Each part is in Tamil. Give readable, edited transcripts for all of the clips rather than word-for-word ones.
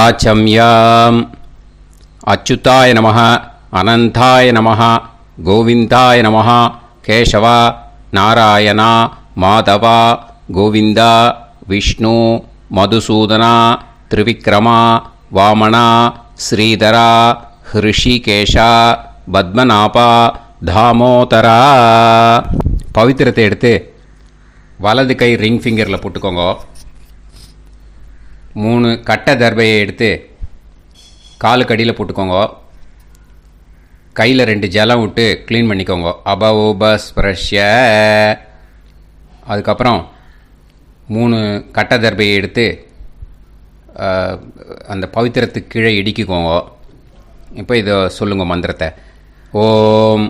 ஆச்சம்யாம். அச்சுதாய நமः, அனந்தாய நமः, கோவிந்தாய நமः, கேசவா, நாராயணா, மாதவா, கோவிந்தா, விஷ்ணு, மதுசூதனா, திரிவிக்ரமா, வாமனா, ஸ்ரீதரா, ஹிருஷிகேஷா, பத்மநாபா, தாமோதரா. பவித்திரத்தை எடுத்து வலது கை ரிங் ஃபிங்கரில் போட்டுக்கோங்க. 3 கட்டை தர்பையை எடுத்து காலுக்கடியில் போட்டுக்கோங்க. கையில் 2 ஜலம் விட்டு க்ளீன் பண்ணிக்கோங்க. அபவோபஸ்பிரஷ்ய. அதுக்கப்புறம் 3 கட்டை தர்பையை எடுத்து அந்த பவித்திரத்துக்கு கீழே இடிக்கிக்கோங்க. இப்போ இதை சொல்லுங்க மந்திரத்தை. ஓம்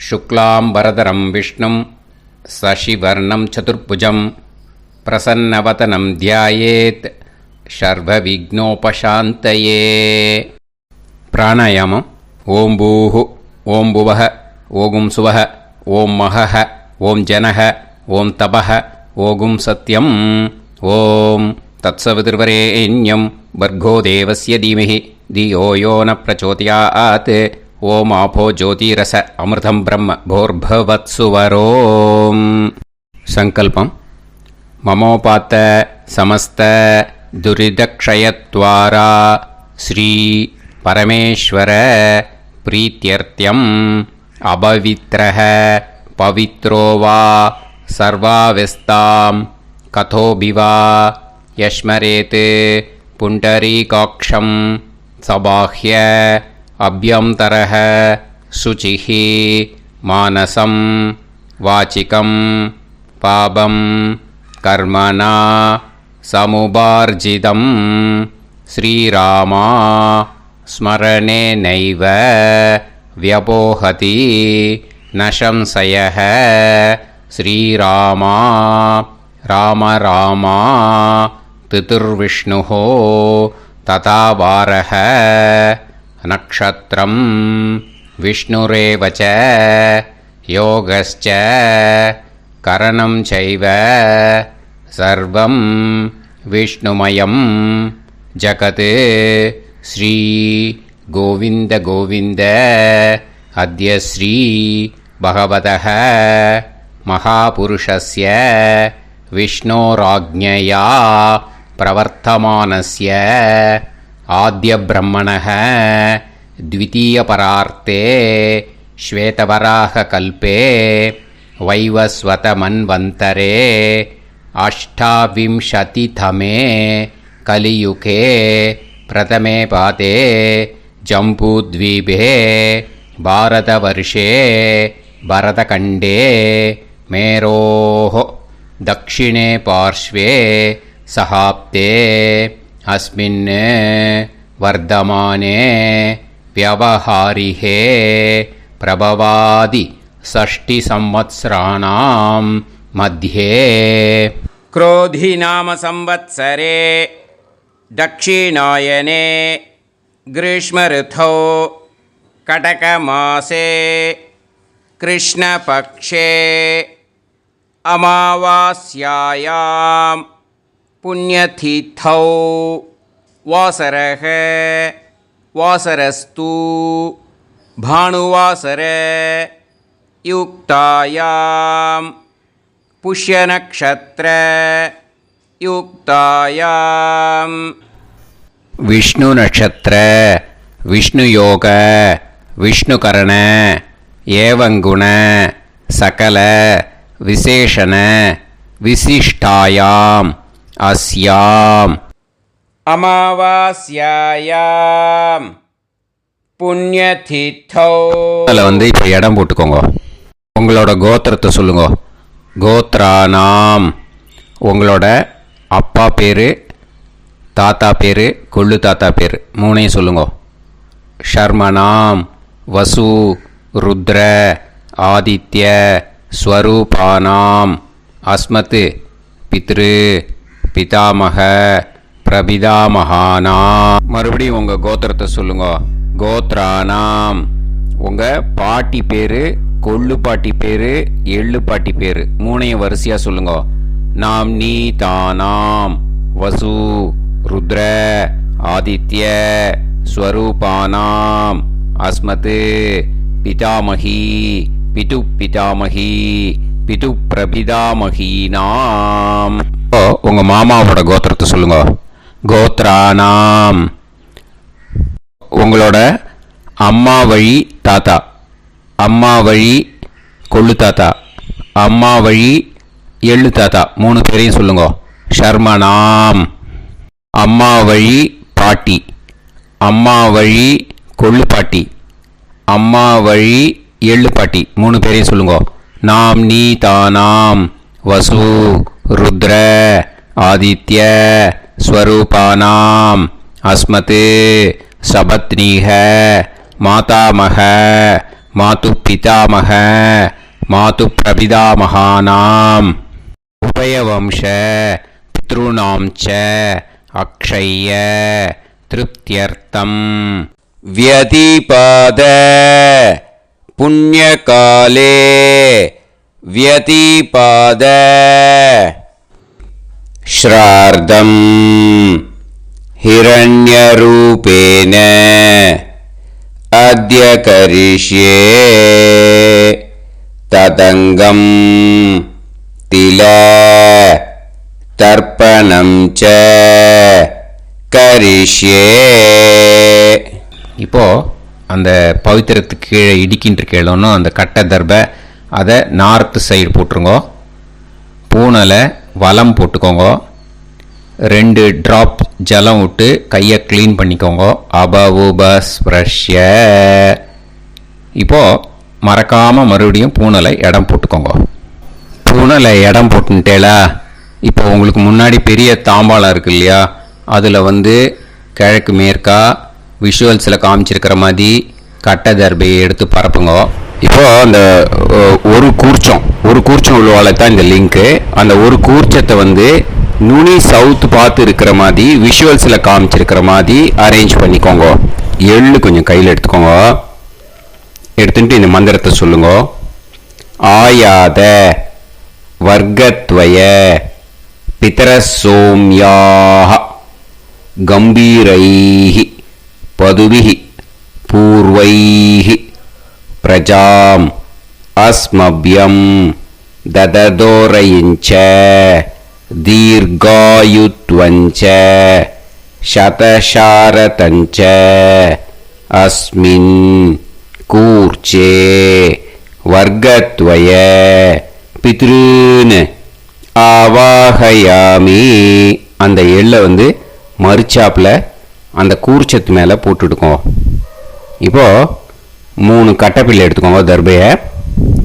சுக்லாம் வரதரம் விஷ்ணும் சசிவர்ணம் சதுர்புஜம் பிரசன்னவதனம் தியாயேத் சர்வ விக்னோபசாந்தயே. பிராணாயாமம். ஓம் பூஹு, ஓம் புவஹ, ஓகும் சுவஹ, ஓம் மஹஹ, ஓம் ஜனஹ, ஓம் தபஹ, ஓகும் சத்யம். ஓம் தத்சவிதுர்வரேண்யம் பர்கோ தேவஸ்ய தீமஹி தியோ யோ ந பிரச்சோதயாத். ஓம் ஆபோ ஜோதிரச அமிர்தம் பிரம்ம போர்பவத்சுவரோம். சங்கல்பம். மமோபாத்த சமஸ்த துரிதக்ஷயத்வாரா ஸ்ரீ பரமேஸ்வர பிரீத்யர்த்தியம் அபவித்ரஹ பவித்ரோ வா சர்வாவஸ்தாம் கதோபிவா யஸ்மரேத் புண்டரீகாக்ஷம் சபாஹ்ய அப்யந்தரஹ சுசிஹ மானசம் வாசிகம் பாபம் கர்மணா சமுபார்ஜிதம் ஸ்ரீராமா ஸ்மரணேனைவ வ்யபோஹதி ந சம்சயः. ஸ்ரீராமா ராம ராமா திதிர்விஷ்ணுः ததா வாரः. நக்ஷத்ரம் விஷ்ணுரேவ ச யோகஸ்ச கரணம் சைவ சர்வம் விஷ்ணுமயம் ஜகத். ஸ்ரீ கோவிந்த கோவிந்த அத்ய ஸ்ரீ பகவதः மகாபுருஷஸ்ய விஷ்ணோராஜ்ஞயா பிரவர்த்தமானஸ்ய ஆத்ய பிரம்மணः த்விதீயபரார்த்தே ஸ்வேதவராக கல்பே வைவஸ்வத மன்வந்தரே அஷ்டாவிம்சதிதமே கலியுகே பிரதமே பாதே ஜம்பூத்வீபே பாரதவர்ஷே பரதகண்டே மேரோः தக்ஷிணே பார்ஷ்வே சஹாப்தே அஸ்மின் வர்தமானே व्यवहारिहे प्रभवादि 6 संवत्सराणां मध्ये क्रोधी नाम संवत्सरे दक्षिणायने ग्रीष्मऋतौ कटकमासे कृष्णपक्षे अमावास्यायां पुण्यतिथौ वासरः वासरस्तु भानुवासर युक्तायां पुष्यनक्षत्र युक्तायां विष्णु नक्षत्र विष्णु योग विष्णुकरण एवं गुण सकल विशेषण विशिष्टायाम् अस्याम् அமாவாஸ்யாயாம் புண்ணியதிதௌ. அதில் இப்போ இடம் போட்டுக்கோங்க. உங்களோட கோத்திரத்தை சொல்லுங்க. கோத்ரானாம். உங்களோட அப்பா பேர், தாத்தா பேர், கொள்ளு தாத்தா பேர் 3ஐயும் சொல்லுங்க. ஷர்மனாம் வசு ருத்ர ஆதித்ய ஸ்வரூபானாம் அஸ்மத் பித்ரு பிதாமக பிரபிதாமகானா. மறுபடியும் உங்கள் கோத்திரத்தை சொல்லுங்க. கோத்ரானாம். உங்கள் பாட்டி பேர், கொள்ளு பாட்டி பேர், எள்ளு பாட்டி பேர் 3ஐயும் வரிசையாக சொல்லுங்க. நாம் நீ தானாம் வசு ருத்ர ஆதித்ய ஸ்வரூபானாம் அஸ்மத் பிதாமகி பிது பிதாமகி பிது பிரபிதாமகீனாம். உங்க மாமாவோட கோத்திரத்தை சொல்லுங்க. கோத்ரானாம். உங்களோட அம்மா வழி தாத்தா, அம்மா வழி கொள்ளு தாத்தா, அம்மா வழி எள்ளு தாத்தா, 3 பேரையும் சொல்லுங்க. ஷர்மனாம். அம்மா வழி பாட்டி, அம்மா வழி கொள்ளு பாட்டி, அம்மா வழி எள்ளு பாட்டி, 3 பேரையும் சொல்லுங்க. நாம் நீ தானாம் வசு ருத்ர ஆதித்ய ஸ்வரூபானாம் அஸ்மத் சபத்னீஹ மாதாமக மாது பிதாமக மாது பிரபிதாமகானாம் உபயவம்ச பித்ருணாம் ச அக்ஷய திருப்தியர்த்தம் வியதிபாத புண்ணியகாலே வியதிபாத ஸ்ரார்த்தம் हिरण्यरूपेण अद्य करिष्ये तदङ्गं तिल तर्पणं च करिष्ये. இப்போ அந்த பவித்திரத்துக்கு கீழே இடிக்கின்ற கீழோன்னு அந்த கட்டை தர்பை அதை நார்த்து சைடு போட்டுருங்கோ. பூனலை வலம் போட்டுக்கோங்க. 2 ட்ராப் ஜலம் விட்டு கையை க்ளீன் பண்ணிக்கோங்க. அபவுபஸ்ப்ரஷ்ய. இப்போது மறக்காமல் மறுபடியும் பூனலை இடம் போட்டுக்கோங்க. பூனலை இடம் போட்டுட்டேலா. இப்போ உங்களுக்கு முன்னாடி பெரிய தாம்பாளம் இருக்கு இல்லையா, அதில் கிழக்கு மேற்கா விஷுவல்ஸில் காமிச்சிருக்கிற மாதிரி கட்டை தர்பையை எடுத்து பரப்புங்க. இப்போது அந்த ஒரு கூர்ச்சம் உள்ளவால தான் இந்த லிங்க்கு. அந்த ஒரு கூர்ச்சத்தை நுனி சவுத் பார்த்து இருக்கிற மாதிரி விஷுவல்ஸில் காமிச்சிருக்கிற மாதிரி அரேஞ்ச் பண்ணிக்கோங்க. எள்ளு கொஞ்சம் கையில் எடுத்துக்கோங்க. எடுத்துட்டு இந்த மந்திரத்தை சொல்லுங்க. ஆயாத வர்க்கத்வய பிதரசோம்யாக கம்பீரைஹி பதுபிஹி பூர்வைஹி பிரஜாம் அஸ்மப்யம் தததோரயிஞ்ச दीर्घायुत्वञ्च शतशारतञ्च अस्मिन् कूर्चे वर्गत्वय पितॄन् ஆவாஹயாமி. அந்த எள்ளை மறுச்சாப்பில் அந்த கூர்ச்சத்து மேலே போட்டுடுக்கோங்க. இப்போது 3 கட்டைப்பிள்ளை எடுத்துக்கோங்க. தர்பையை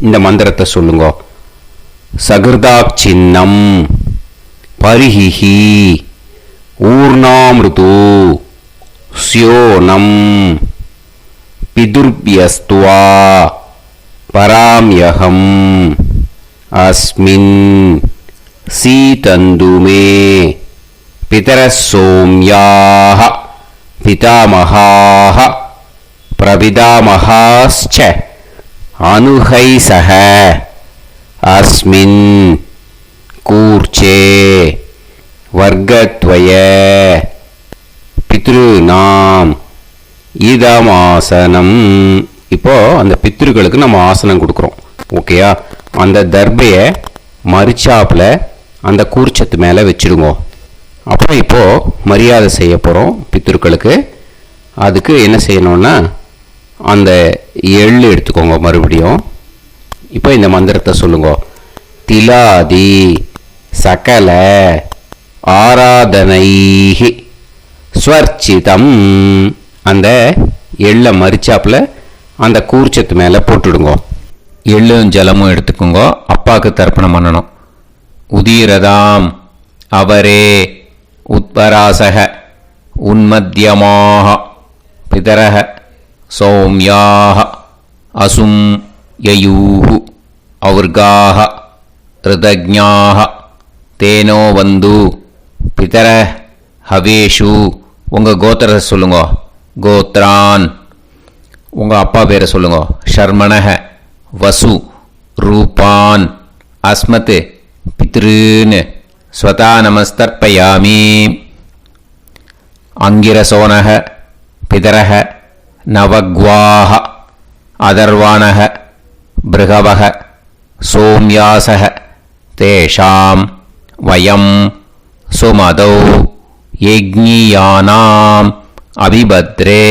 இந்த மந்திரத்தை சொல்லுங்க. சகிருதாக் சின்னம் பரிஹிஹி ஊர்ணாமிருது ஸ்யோனம் பிதுர்பியஸ்துவா பராம்யகம் அஸ்மின் சீதந்துமே பிதரசோம்யாக பிதாமகாः பிரபிதாமகாஸ்ச அனுஹைசஹ அஸ்மின் கூர்ச்சே வர்க்கத்வய பித்ருநாம் இதமாசனம். இப்போ அந்த பித்ருக்களுக்கு நம்ம ஆசனம் கொடுக்குறோம். ஓகேயா? அந்த தர்பையை மறுச்சாப்பில் அந்த கூர்ச்சத்து மேலே வச்சுடுங்க. அப்புறம் இப்போது மரியாதை செய்ய போகிறோம் பித்ருக்களுக்கு. அதுக்கு என்ன செய்யணும்னா அந்த எள்ளு எடுத்துக்கோங்க. மறுபடியும் இப்போ இந்த மந்திரத்தை சொல்லுங்க. திலாதி சகல ஆராதனைஹி ஸ்வர்ச்சிதம். அந்த எள்ளை மரிச்சாப்பில் அந்த கூர்ச்சத்து மேலே போட்டுடுங்க. எள்ளும் ஜலமும் எடுத்துக்கோங்க. அப்பாவுக்கு தர்ப்பணம் பண்ணணும். உதீரதாம் அவரே உத்பராசக உன்மத்தியமாக பிதரக சௌமியாக அசும் யயூஹு ஔர்காக ருதஜ்ஞாக தேனோ வந்து பிதர ஹவேஷு. உங்கள் கோத்திரத்தை சொல்லுங்க. கோத்ரான். உங்கள் அப்பா பேரை சொல்லுங்க. ஷர்மணக வசு ரூபான் அஸ்மத் பித்ருன் ஸ்வதா நமஸ்தர்ப்பயாமி. அங்கிரசோனக பிதரக நவக்வாஹ அதர்வாணக பிருகவக சோம்யாசக தேஷாம் வயம் சுமதௌ யஜ்ஞியானாம் அபிபத்ரே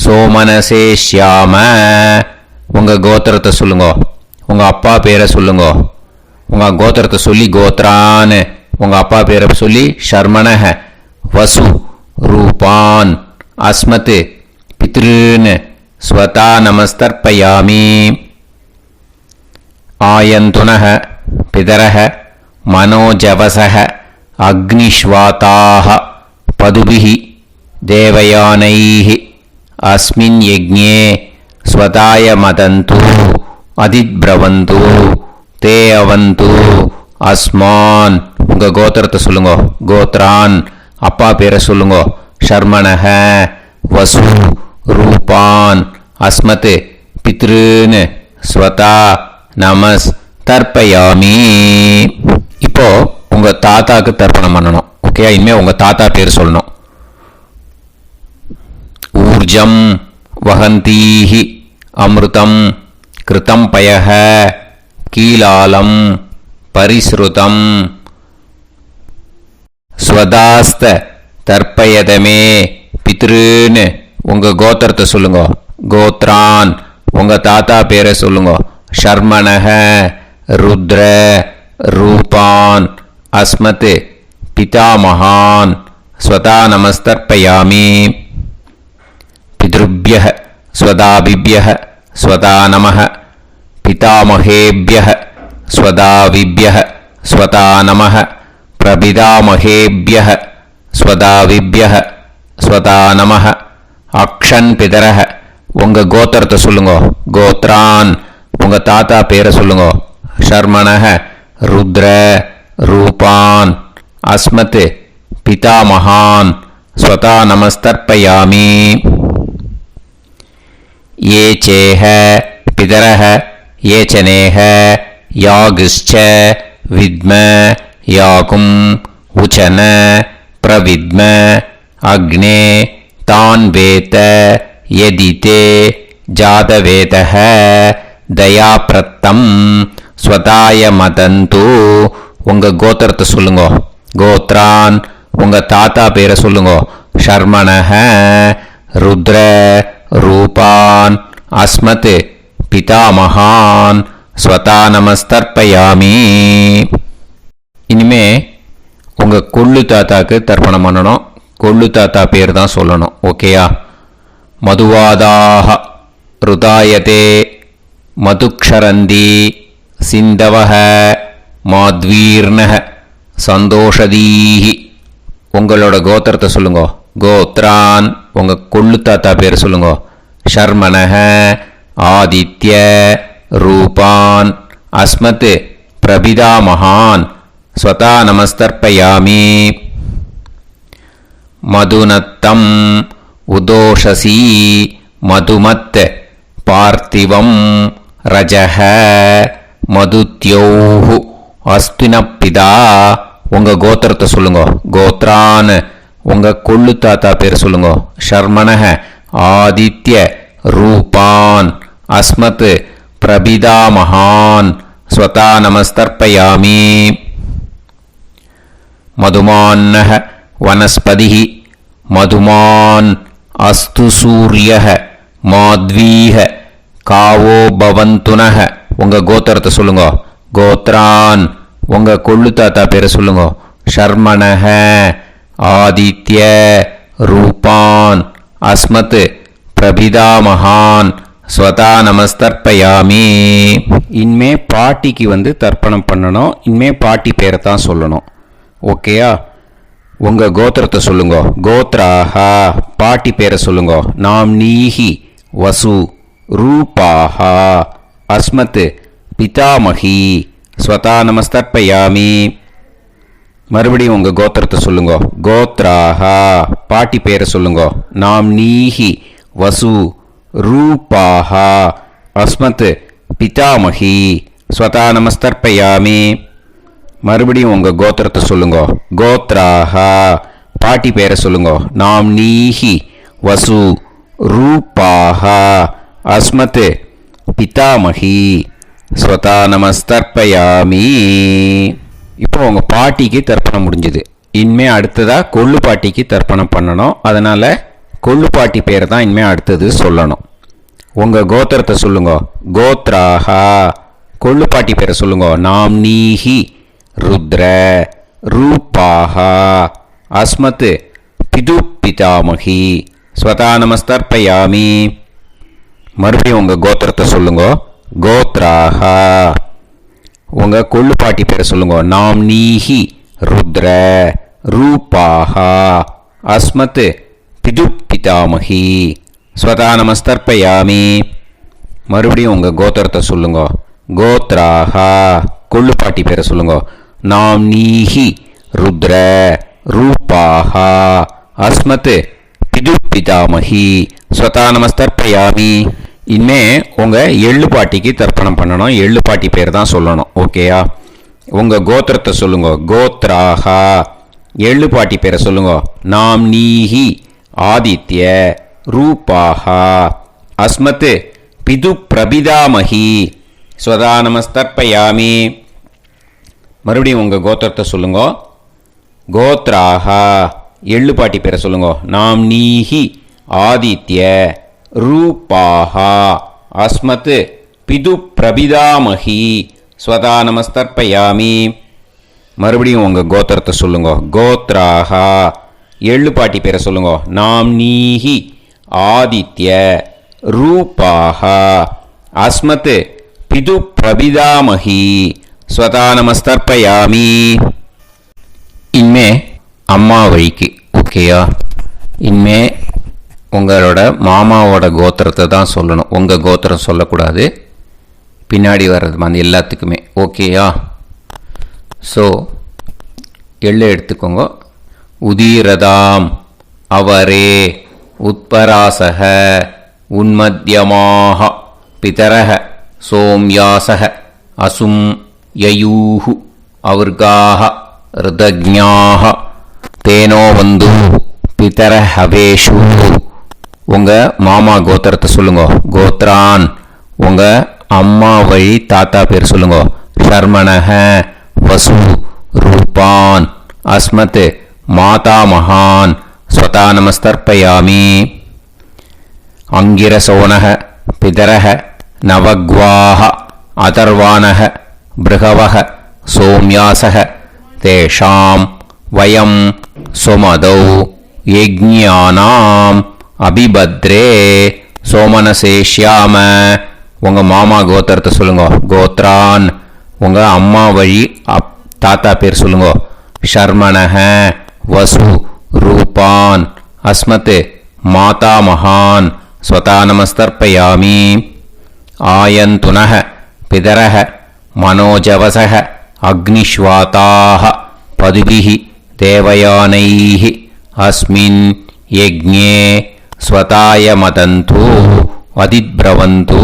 சோமனசேஷ்யாம. உங்கள் கோத்திரத்தை சொல்லுங்க, உங்கள் அப்பா பேரை சொல்லுங்க. உங்கள் கோத்திரத்தை சொல்லி கோத்ரான்னு உங்கள் அப்பா பேரை சொல்லி ஷர்மணஹ வசு ரூபான் அஸ்மத் பித்ருன்னு ஸ்வதா நமஸ்தர்ப்பயாமி. ஆயந்துனஹ பிதரஹ மனோஜவசஹ அக்னிஷ்வாதாஹ பதுபிஹி தேவயானைஹி அஸ்மின் யஜ்ஞே ஸ்வதாய மதந்து அதித்ப்ரவந்து தே அவந்து அஸ்மான். உங்கள் கோத்திரத்தை சொல்லுங்க, கோத்ரான் அப்பா பேரை சொல்லுங்க. ஷர்மணஹ வசு ரூபான் அஸ்மத் பித்ருன்னு ஸ்வதா நமஸ் தர்ப்பயாமி. இப்போ உங்கள் தாத்தாக்கு தர்ப்பணம் பண்ணணும். ஓகே, இனிமேல் உங்கள் தாத்தா பேர் சொல்லணும். ஊர்ஜம் வஹந்தீஹி அமிர்தம் கிருதம் பயஹ கீலாலம் பரிஸ்ருதம் ஸ்வதாஸ்த தர்ப்பயதமே பித்ருன்னு உங்கள் கோத்திரத்தை சொல்லுங்க. கோத்ரான் உங்கள் தாத்தா பேரை சொல்லுங்க. ஷர்மணஹ ருத்ர ரூபான் அஸ்மத் பிதாமகான் ஸ்வதா நமஸ்தர்ப்பயாமி. பித்ருப்யஹ ஸ்வதாபிப்யஹ ஸ்வதா நமஹ பிதாமகேப்யஹ ஸ்வதாவிப்யஹ ஸ்வதா நமஹ பிரபிதாமகேப்யஹ ஸ்வதாவிப்யஹ ஸ்வதா நமஹ. அக்ஷன் பிதரஹ உங்கள் கோத்திரத்தை சொல்லுங்க. கோத்ரான் உங்கள் தாத்தா பேரை சொல்லுங்க. ஷர்மணஹ ருத்ர ரூபான் அஸ்மத் பிதாமகான் ஸ்வதா நமஸ்தர்ப்பயாமி. ये चेह पितरः ये चनेह यागश्च विद्म याकुम् उचन प्रविद्म अग्ने तान् वेत यदिते जातवेदः दयाप्रत्तं स्वताय मदन्तु. உங்கள் கோத்திரத்தை சொல்லுங்க. கோத்ரான் உங்கள் தாத்தா பேரை சொல்லுங்க. ஷர்மணஹ ருத்ர ரூபான் அஸ்மத் பிதாமகான் ஸ்வதா நமஸ்தர்ப்பயாமி. இனிமே உங்கள் கொள்ளு தாத்தாக்கு தர்ப்பணம் பண்ணணும். கொள்ளு தாத்தா பேர் தான் சொல்லணும். ஓகேயா? மதுவாதாக ருதாயதே மதுக்ஷரந்தி சிந்தவஹ மாத்வீர்ணஹ சந்தோஷதீஹி. உங்களோட கோத்திரத்தை சொல்லுங்க. கோத்ரான் உங்கள் கொள்ளு தாத்தா பேர் சொல்லுங்க. ஷர்மணஹ ஆதித்ய ரூபான் அஸ்மத் பிரபிதாமகான் ஸ்வதா நமஸ்தர்ப்பயாமி. மதுநத்தம் உதோஷசி மதுமத் பார்த்திவம் ரஜஹ மதுத்யோஹு அஸ்தினப்பிதா. உங்கள் கோத்திரத்தை சொல்லுங்க. கோத்ரான் உங்கள் கொள்ளு தாத்தா பேர் சொல்லுங்க. ஷர்மணஹ ஆதித்ய ரூபான் அஸ்மத் பிரபிதாமகான் ஸ்வதா நமஸ்தர்ப்பயாமி. மதுமான்னஹ வனஸ்பதிஹி மதுமான் அஸ்து சூரியஹ மாத்வீஹ காவோ பவந்துனஹ. உங்கள் கோத்திரத்தை சொல்லுங்க. கோத்ரான் உங்கள் கொள்ளு தாத்தா பேரை சொல்லுங்க. ஷர்மணஹ ஆதித்ய ரூபான் அஸ்மத் பிரபிதாமகான் ஸ்வதா நமஸ்தர்ப்பயாமி. இனிமே பாட்டிக்கு தர்ப்பணம் பண்ணணும். இனிமே பாட்டி பேரை தான் சொல்லணும். ஓகேயா? உங்கள் கோத்திரத்தை சொல்லுங்க. கோத்ராஹா பாட்டி பேரை சொல்லுங்க. நாம்னீஹி வசு ரூபாஹா அஸ்மத் பிதாமகி ஸ்வதா நமஸ்தர்ப்பயாமி. மறுபடியும் உங்கள் கோத்திரத்தை சொல்லுங்க. கோத்ராஹா பாட்டி பேரை சொல்லுங்க. நாம்னீஹி வசு ரூபாஹா அஸ்மத் பிதாமகி ஸ்வதா நமஸ்தர்ப்பயாமி. மறுபடியும் உங்கள் கோத்திரத்தை சொல்லுங்க. கோத்ராஹா பாட்டி பேரை சொல்லுங்க. நாம் நீஹி வசு ரூபாஹ அஸ்மத் பிதாமகி ஸ்வதா நமஸ்தர்ப்பயாமி. இப்போ உங்கள் பாட்டிக்கு தர்ப்பணம் முடிஞ்சது. இனிமே அடுத்ததாக கொள்ளு பாட்டிக்கு தர்ப்பணம் பண்ணணும். அதனால் கொள்ளு பாட்டி பேரை தான் இனிமே அடுத்தது சொல்லணும். உங்கள் கோத்திரத்தை சொல்லுங்க. கோத்ராஹா. கொள்ளு பாட்டி பேரை சொல்லுங்க. நாம் நீஹி ருத்ர ரூபாஹா அஸ்மத் பிது பிதாமகி ஸ்வதா நமஸ்தர்ப்பயாமி. மறுபடியும் உங்கள் கோத்திரத்தை சொல்லுங்க. கோத்ராஹா. உங்கள் கொள்ளு பாட்டி பேரை சொல்லுங்க. நாம் நீஹி ருத்ர ரூபாஹா அஸ்மத் பிது பிதாமகி ஸ்வதா நமஸ்தர்ப்பயாமி. மறுபடியும் உங்கள் கோத்திரத்தை சொல்லுங்க. கோத்ராஹா. கொள்ளு பாட்டி பேரை சொல்லுங்க. நாம் நீஹி ருத்ர ரூபாஹா அஸ்மத் பிது பிதாமகி ஸ்வதா நமஸ்தர்ப்பயாமி. இனிமே உங்கள் எள்ளு பாட்டிக்கு தர்ப்பணம் பண்ணணும். எள்ளு பாட்டி பேர் தான் சொல்லணும். ஓகேயா? உங்கள் கோத்திரத்தை சொல்லுங்க. கோத்ராஹா. எள்ளு பாட்டி பேரை சொல்லுங்க. நாம் நீஹி ஆதித்ய ரூபாஹா அஸ்மத் பிது பிரபிதாமகி ஸ்வதா நமஸ்தர்ப்பயாமி. மறுபடியும் உங்கள் கோத்திரத்தை சொல்லுங்க. கோத்ராஹா. எள்ளு பாட்டி பேரை சொல்லுங்க. நாம் நீஹி ஆதித்ய ரூபாஹா அஸ்மத் பிது பிரபிதாமகி ஸ்வதா நமஸ்தர்ப்பயாமி. மறுபடியும் உங்கள் கோத்திரத்தை சொல்லுங்க. கோத்ராஹா. எள்ளு பாட்டி பேரை சொல்லுங்க. நாம் நீஹி ஆதித்ய ரூபாஹா அஸ்மத் பிது பிரபிதாமகி ஸ்வதா நமஸ்தர்ப்பயாமி. இனிமே அம்மா வழிக்கு. ஓகேயா? இனிமே உங்களோட மாமாவோட கோத்திரத்தை தான் சொல்லணும். உங்கள் கோத்திரம் சொல்லக்கூடாது. பின்னாடி வர்றது அந்த எல்லாத்துக்குமே. ஓகேயா? ஸோ எள்ளு எடுத்துக்கோங்க. உதீரதாம் அவரே உத்பராசக உன்மத்யமாக பிதரக சோம்யாசக அசும் யயூஹு அவர்காக ருதஜ்ஞாக தேனோ வந்து பிதர ஹவேஷு. உங்கள் மாமா கோத்திரத்தை சொல்லுங்க. கோத்ரான். உங்கள் அம்மா வழி தாத்தா பேர் சொல்லுங்க. ஷர்மணஹ வசு ரூபான் அஸ்மத் மாதா மகான் ஸ்வதா நமஸ்தர்ப்பயாமி. அங்கிரசோனஹ பிதரஹ நவக்வாஹ அதர்வானஹ பிருகவஹ சோம்யாசஹ தேஷாம் வயம் சுமதௌ யஜ்ஞானாம் அபிபத்ரே சோமனசேஷ்யாம. உங்கள் மாமா கோத்திரத்தை சொல்லுங்க. கோத்ரான். உங்கள் அம்மா வழி தாத்தா பேர் சொல்லுங்க. ஷர்மணஹ வசு ரூபான் அஸ்மத் மாதா மகான் ஸ்வதா நமஸ்தர்ப்பயாமி. ஆயந்துனஹ பிதரஹ மனோஜவசஹ அக்னிஷ்வாதாஹ பதுபிஹி தேவயானைஹி அஸ்மின் யஜ்ஞே ஸ்வதாய மதந்து அதித்ரவந்து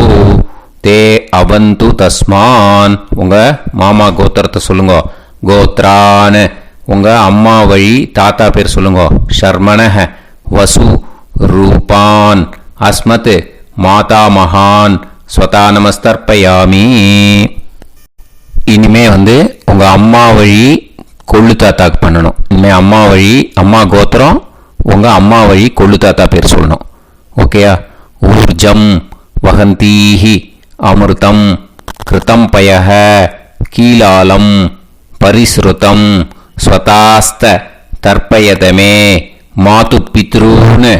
தே அவந்து தஸ்மான். உங்கள் மாமா கோத்திரத்தை சொல்லுங்க. கோத்ரான். உங்கள் அம்மா வழி தாத்தா பேர் சொல்லுங்க. ஷர்மணஹ வசு ரூபான் அஸ்மத் மாதா மகான் ஸ்வதா நமஸ்தர்ப்பயாமி. இனிமே உங்கள் அம்மா வழி கொள்ளு தாத்தாக்கு பண்ணணும். இனிமேல் அம்மா வழி அம்மா கோத்திரம் உங்கள் அம்மா வழி கொள்ளு தாத்தா பேர் சொல்லணும். ஓகேயா? ஊர்ஜம் வகந்தீஹி அமிர்தம் கிருதம் பயஹ கீலாலம் பரிஸ்ருதம் ஸ்வதாஸ்த தர்ப்பயதமே மாது பித்ருன்னு.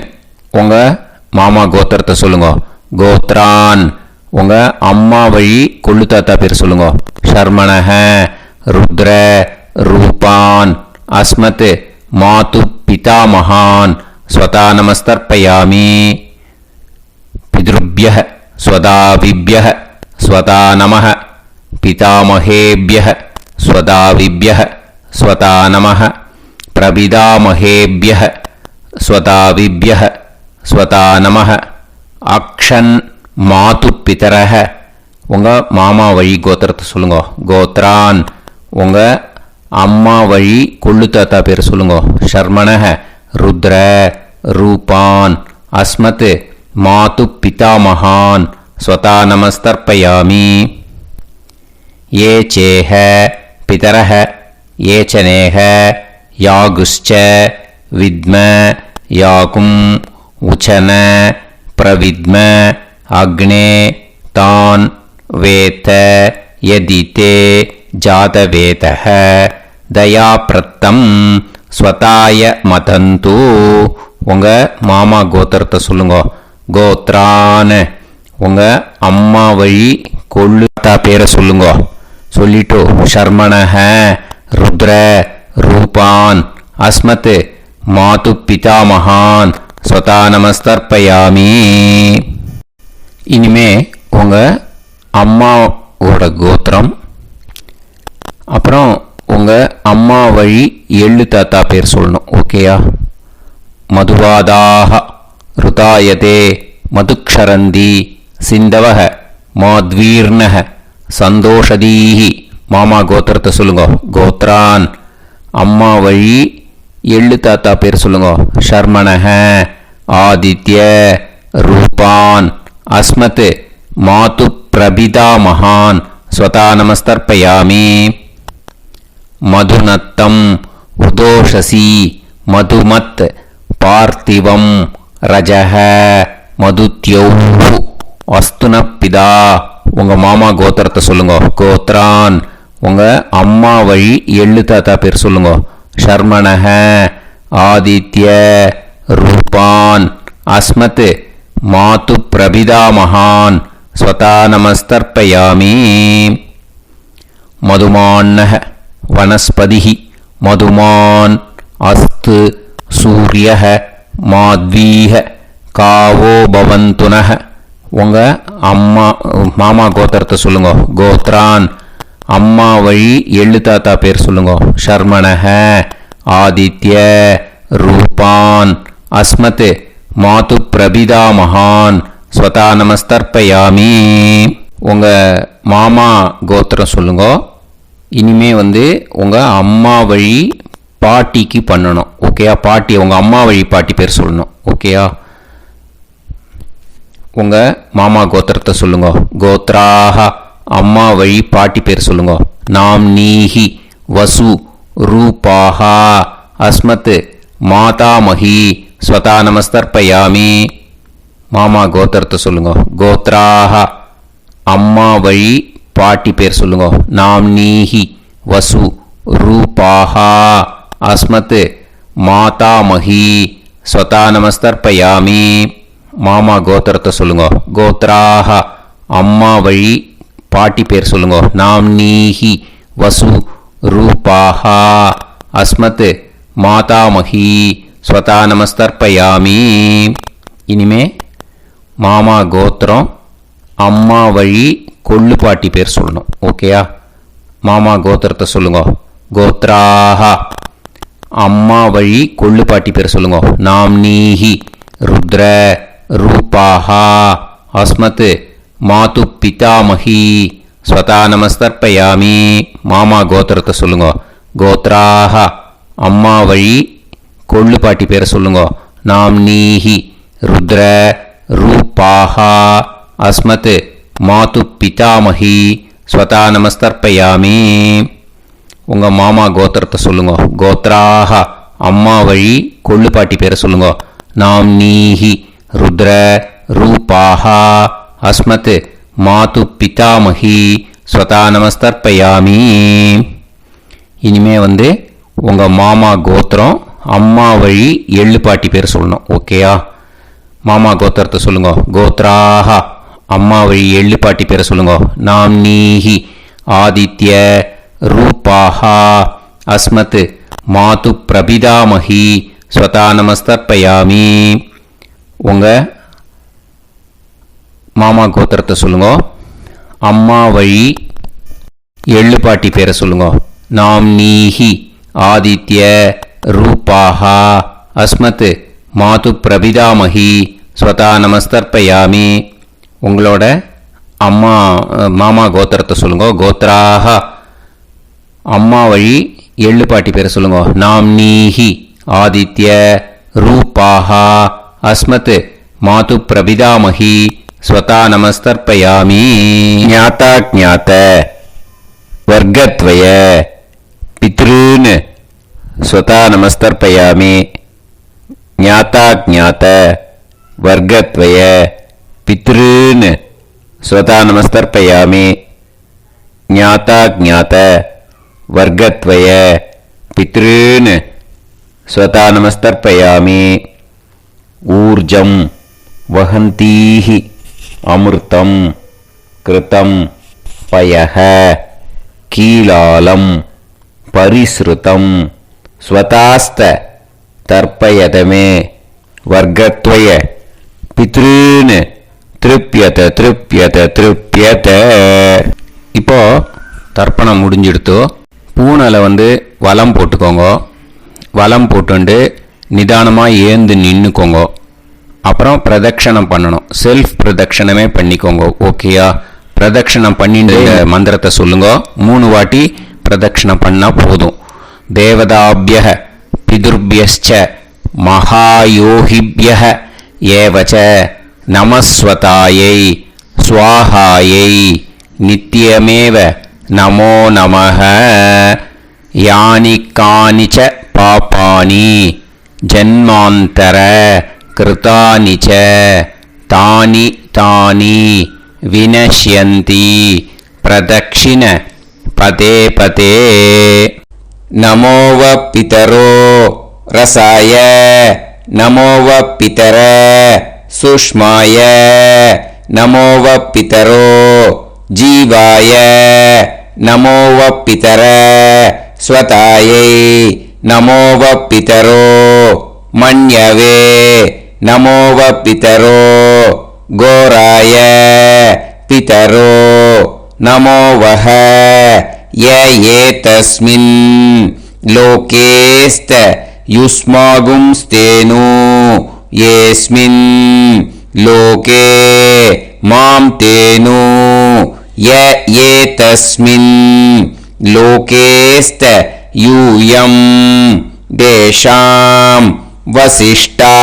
உங்கள் மாமா கோத்திரத்தை சொல்லுங்க. கோத்ரான். உங்கள் அம்மா வழி கொள்ளு தாத்தா பேர் சொல்லுங்க. ஷர்மணஹ ருத்ர ரூபான் அஸ்மத் மாது பிதாமகான் ஸ்வதா நமஸ்தர்ப்பயாமி. பித்ருப்யஹ ஸ்வதாவிப்யஹ ஸ்வதா நமஹ பிதாமகேப்யஹ ஸ்வதாவிப்யஹ ஸ்வதா நமஹ பிரபிதாமகேப்யஹ ஸ்வதாவிப்யஹ ஸ்வதா நமஹ. அக்ஷன் மாது பிதரஹ. உங்கள் மாமா வழி கோத்திரத்தை சொல்லுங்க. கோத்ரான். உங்கள் அம்மா வழி கொள்ளு தாத்தா பேர் சொல்லுங்க. ஷர்மணஹ ருத்ர ரூபான் அஸ்மத் மாது பிதாமகான் ஸ்வதா நமஸ்தர்ப்பயாமி. ये चेह पितरः ये च नेह यागुश्च विद्म याकुम् उचन प्रविद्म अग्ने तान् वेत यदिते जातवेतः दयाप्रत्तम् स्वताय मदन्तु. உங்க மாமா கோத்திரத்தை சொல்லுங்க. கோத்ரான் உங்க அம்மா வழி கொள்ளுத்தா பேரை சொல்லுங்க. சொல்லிட்டு ஷர்மணஹ ருத்ர ரூபான் அஸ்மத் மாது பிதாமகான் ஸ்வதா நமஸ்தர்ப்பயாமி. இனிமே உங்க அம்மாவோட கோத்திரம், அப்புறம் உங்க அம்மா வழி எள்ளு தாத்தா பேர் சொல்லணும். ஓகேயா? மதுவாதாக ருதாயதே மதுக்ஷரந்தி சிந்தவஹ மாத்வீர்ணஹ சந்தோஷதீஹி. மாமா கோத்திரத்தை சொல்லுங்க. கோத்ரான் அம்மா வழி எள்ளு தாத்தா பேர் சொல்லுங்க. ஷர்மணஹ ஆதித்ய ரூபான் அஸ்மத் மாது பிரபிதா மகான் ஸ்வதா நமஸ்தர்ப்பயாமி. மதுநத்தம் உதோஷசி மதுமத் பார்த்திவம் ரஜஹ மதுத்யௌ அஸ்துனப்பிதா. உங்க மாமா கோத்திரத்தை சொல்லுங்க. கோத்ரான் உங்க அம்மா வழி எள்ளு தாத்தா பேர் சொல்லுங்க. ஷர்மணஹ ஆதித்ய ரூபான் அஸ்மத் மாது பிரபிதா மகான் ஸ்வதா நமஸ்தர்ப்பயாமி. மதுமான்னஹ வனஸ்பதிஹி மதுமான் அஸ்து சூரியஹ மாத்வீஹ காவோ பவந்துனஹ. உங்க அம்மா மாமா கோத்திரத்தை சொல்லுங்க. கோத்ரான் அம்மா வழி எள்ளு தாத்தா பேர் சொல்லுங்க. ஷர்மணஹ ஆதித்ய ரூபான் அஸ்மத் மாது பிரபிதா மகான் ஸ்வதா நமஸ்தர்ப்பயாமி. உங்க மாமா கோத்திரம் சொல்லுங்க. இனிமே உங்க அம்மா வழி பாட்டிக்கு பண்ணணும். ஓகேயா? பாட்டி உங்க அம்மா வழி பாட்டி பேர் சொல்லணும். ஓகேயா? உங்க மாமா கோத்திரத்தை சொல்லுங்க. கோத்ராஹ அம்மா வழி பாட்டி பேர் சொல்லுங்க. நாம் நீஹி வசு ரூபாஹா அஸ்மத் மாதாமஹி ஸ்வதா நமஸ்தர்ப்பயாமி. மாமா கோத்திரத்தை சொல்லுங்க. கோத்ராஹ அம்மா வழி பாட்டி பேர் சொல்லுங்க. நாம் நீஹி வசு ரூபாஹா அஸ்மத் மாதாமஹி ஸ்வதா நமஸ்தர்ப்பயாமி. மாமா கோத்திரத்தை சொல்லுங்க. கோத்ராஹ அம்மா வழி பாட்டி பேர் சொல்லுங்க. நாம் நீஹி வசு ரூபாஹா அஸ்மத் மாதாமஹி ஸ்வதா நமஸ்தர்ப்பயாமி. இனிமே மாமா கோத்திரம் அம்மா வழி கொள்ளு பாட்டி பேர் சொல்லணும். ஓகேயா? மாமா கோத்திரத்தை சொல்லுங்க. கோத்ராஹ அம்மா வழி கொள்ளு பாட்டி பேர் சொல்லுங்க. நாம் நீஹி ருத்ர ரூபாஹா அஸ்மத் மாது பிதாமஹி ஸ்வதா நமஸ்தர்ப்பயாமி. மாமா கோத்திரத்தை சொல்லுங்க. கோத்ராஹ அம்மா வழி கொள்ளு பாட்டி பேரை சொல்லுங்க. நாம் நீஹி ருத்ர ரூபாஹா அஸ்மத் மாது பிதாமஹி ஸ்வதா நமஸ்தர்ப்பயாமி. உங்க மாமா கோத்திரத்தை சொல்லுங்க. கோத்ராஹ அம்மா வழி கொள்ளு பாட்டி பேரை சொல்லுங்க. நாம் நீஹி ருத்ர ரூபாஹா அஸ்மத் மாது பிதாமஹி ஸ்வதா நமஸ்தர்ப்பயாமி. இனிமே உங்க மாமா கோத்திரம் அம்மா வழி எள்ளு பாட்டி பேர் சொல்லணும். ஓகேயா? மாமா கோத்திரத்தை சொல்லுங்க. கோத்ராஹ அம்மா வழி எள்ளு பாட்டி பேரை சொல்லுங்க. நாம் நீஹி ஆதித்ய ரூபாஹா அஸ்மத் மாது பிரபிதாமஹி ஸ்வதா நமஸ்தர்ப்பயாமி. உங்க மாமா கோத்திரத்தை சொல்லுங்க. அம்மா வழி எள்ளு பாட்டி பேரை சொல்லுங்க. நாம் நீஹி ஆதித்ய ரூபாஹா அஸ்மத் மாது பிரபிதாமஹி ஸ்வதா நமஸ்தர்ப்பயாமி. உங்களோட அம்மா மாமா கோத்திரத்தை சொல்லுங்க. கோத்ராஹ அம்மா வழி எள்ளு பாட்டி பேரை சொல்லுங்க. நாம் நீஹி ஆதித்ய रूपाः अस्मत् मातु प्रपितामही स्वता नमस्तर्पयामि ज्ञाता ज्ञात वर्गत्वय पितॄन् स्वता नमस्तर्पयामि ज्ञाता ज्ञात वर्गत्वय पितॄन् स्वता नमस्तर्पयामि ज्ञाता ज्ञात वर्गत्वय पितॄन् स्वता नमस्तर्पयामि ऊर्जं वहन्तीः अमृतं कृतं पयः कीलालं परिसृतं स्वतास्त तर्पयत मे वर्गत्वय पितॄन् திருப்பியத திருப்பியத திருப்பியத. இப்போ தர்ப்பணம் முடிஞ்சிடுத்தோ பூனலை வலம் போட்டுக்கோங்க. வலம் போட்டுண்டு நிதானமாக ஏந்து நின்றுக்கோங்க. அப்புறம் பிரதட்சணம் பண்ணணும். செல்ஃப் பிரதட்சணமே பண்ணிக்கோங்க. ஓகேயா? பிரதட்சணம் பண்ணிட்டு மந்திரத்தை சொல்லுங்க. 3 வாட்டி பிரதட்சணம் பண்ணால் போதும். தேவதாபிய பிதுர்பியச்ச மகாயோகிபிய ஏவச்ச நமஸ்வதாயை ஸ்வாஹாயை நித்யமேவ நமோ நமஹ. யானி கானிச்ச பாபானி ஜன்மாந்தர கிருதானி ச தானி தானி வினஷ்யந்தி பிரதக்ஷிண பதே பதே. நமோவ பிதரோ ரசாய நமோவ பிதர சுஷ்மாய நமோவ பிதரோ ஜீவாய நமோவ பிதர ஸ்வதாயை நமோவ பிதரோ மன்யவே நமோவ பிதரோ கோராய பிதரோ நமோவஹ. ய ஏதஸ்மின் லோகேஸ்த யுஸ்மாகும்ஸ்தேனு येस्मिन् लोके मां तेनु. य एतस्मिन् लोकेस्त यूयं देशां वसिष्ठा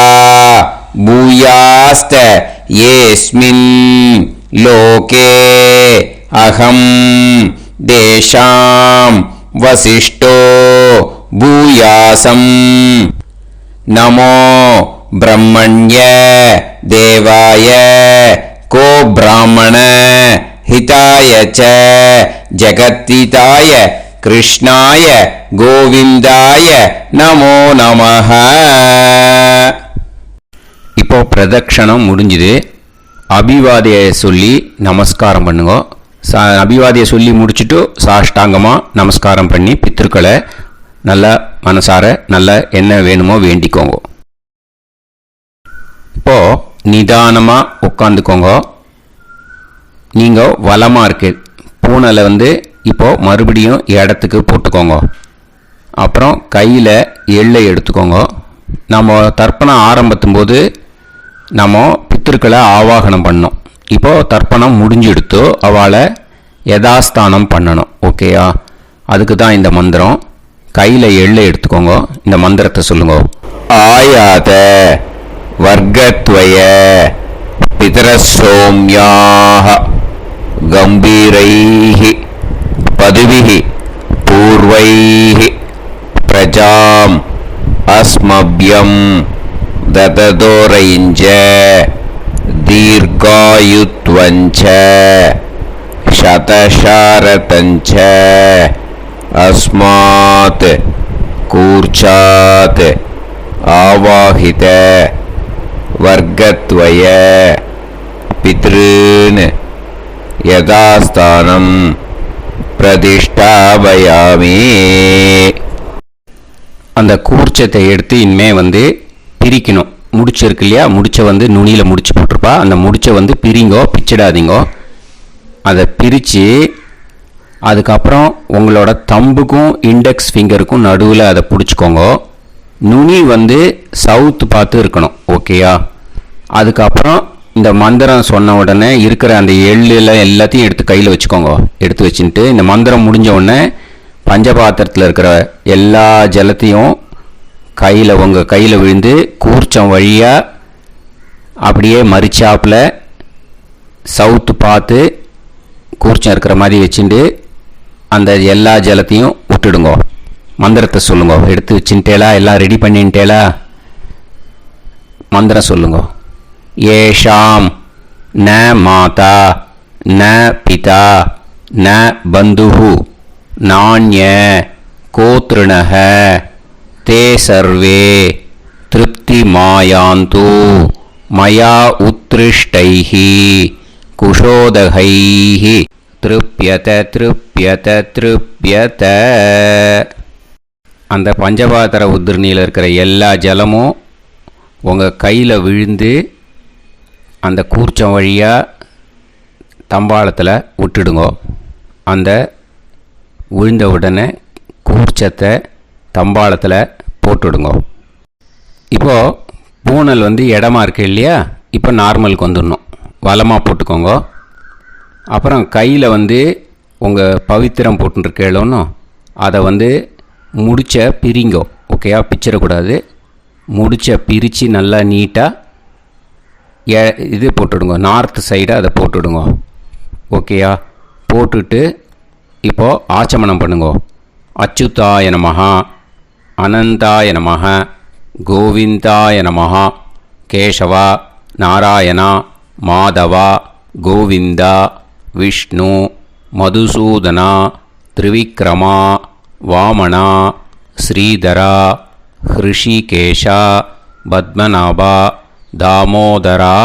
भूयास्त येस्मिन् लोके अहं देशां वसिष्ठो भूयासम्. नमो ब्रह्मण्य देवाय को ब्राह्मण हिताय च जगत्हिताय कृष्णाय गोविंदाय नमो नमः. இப்போ பிரதட்சணம் முடிஞ்சுது. அபிவாதியை சொல்லி நமஸ்காரம் பண்ணுங்க. அபிவாதியை சொல்லி முடிச்சுட்டு சாஷ்டாங்கமாக நமஸ்காரம் பண்ணி பித்திருக்களை நல்லா மனசார நல்லா என்ன வேணுமோ வேண்டிக்கோங்க. இப்போ நிதானமாக உட்காந்துக்கோங்க. நீங்கள் வலமாக இருக்கு பூனலை இப்போ மறுபடியும் இடத்துக்கு போட்டுக்கோங்க. அப்புறம் கையில் எள்ளை எடுத்துக்கோங்க. நம்ம தர்ப்பணம் ஆரம்பிக்கும் போது நம்ம பித்திருக்களை ஆவாகனம் பண்ணோம். இப்போது தர்ப்பணம் முடிஞ்செடுத்து அவளை யதாஸ்தானம் பண்ணணும். ஓகேயா? அதுக்கு தான் இந்த மந்திரம். கையில் எள்ளை எடுத்துக்கோங்க. இந்த மந்திரத்தை சொல்லுங்க. ஆயாத வர்க்கத்வய பிதரசோம்யாஹ கம்பீரைஹி பதுவிஹி பூர்வைஹி பிரஜாம் அஸ்மப்யம் தததோரைஞ்ச தீர்காயுத்வஞ்ச சதசாரதஞ்ச अस्मात् कूर्चात् आवाहित वर्गत्वय पितॄन् यथास्थानं प्रतिष्ठापयामि. அந்த கூர்ச்சத்தை எடுத்து இனிமே பிரிக்கணும். முடிச்சிருக்கு இல்லையா? முடிச்ச நுனியில் முடிச்சு போட்டிருப்பா. அந்த முடிச்ச பிரிங்கோ, பிச்சிடாதீங்கோ. அதை பிரித்து அதுக்கப்புறம் உங்களோட தம்புக்கும் இண்டெக்ஸ் ஃபிங்கருக்கும் நடுவில் அதை பிடிச்சிக்கோங்க. நுனி சவுத்து பார்த்து இருக்கணும். ஓகேயா? அதுக்கப்புறம் இந்த மந்திரம் சொன்ன உடனே இருக்கிற அந்த எள்ளில் எல்லாத்தையும் எடுத்து கையில் வச்சுக்கோங்க. எடுத்து வச்சுட்டு இந்த மந்திரம் முடிஞ்ச உடனே பஞ்சபாத்திரத்தில் இருக்கிற எல்லா ஜலத்தையும் உங்கள் கையில் விழுந்து கூர்ச்சம் வழியாக அப்படியே மறிச்சாப்பில் சவுத்து பார்த்து கூர்ச்சம் இருக்கிற மாதிரி வச்சுட்டு அந்த எல்லா ஜலத்தையும் விட்டுடுங்கோ. மந்திரத்தை சொல்லுங்க. எடுத்து வச்சுட்டேலா? எல்லாம் ரெடி பண்ணிட்டேலா? மந்திரம் சொல்லுங்க. ஏஷாம் ந மாதா ந பிதா ந பந்துஹு நாண்ய கோத்ருணஹ தே சர்வே திருப்தி மாயாந்து மயா உத்ருஷ்டைஹி குஷோதகைஹி திருப்யத திருப்யத திருப்யத. அந்த பஞ்சபாத்திர உதிர்ணியில் இருக்கிற எல்லா ஜலமும் உங்கள் கையில் விழுந்து அந்த கூர்ச்சம் வழியாக தம்பாளத்தில் விட்டுடுங்கோ. அந்த விழுந்த உடனே கூர்ச்சத்தை தம்பாளத்தில் போட்டுடுங்கோ. இப்போது பூனல் இடமா இருக்கு இல்லையா? இப்போ நார்மலுக்கு வந்துடணும். வலமாக போட்டுக்கோங்க. அப்புறம் கையில் உங்கள் பவித்திரம் போட்டுருக்கேளோன்னு அதை முடிச்ச பிரிங்கோ. ஓகேயா? பிச்சிடக்கூடாது. முடிச்ச பிரித்து நல்லா நீட்டாக இது போட்டுடுங்க. நார்த் சைடை அதை போட்டுடுங்க. ஓகேயா? போட்டுட்டு இப்போது ஆச்சமனம் பண்ணுங்க. அச்சுதாய நமஹ அனந்தாய நமஹ கோவிந்தாய நமஹ கேசவா நாராயணா மாதவா கோவிந்தா விஷ்ணு மதுசூதனா திரிவிக்ரமா வாமனா ஸ்ரீதரா ஹிருஷிகேஷா பத்மநாபா தாமோதரா.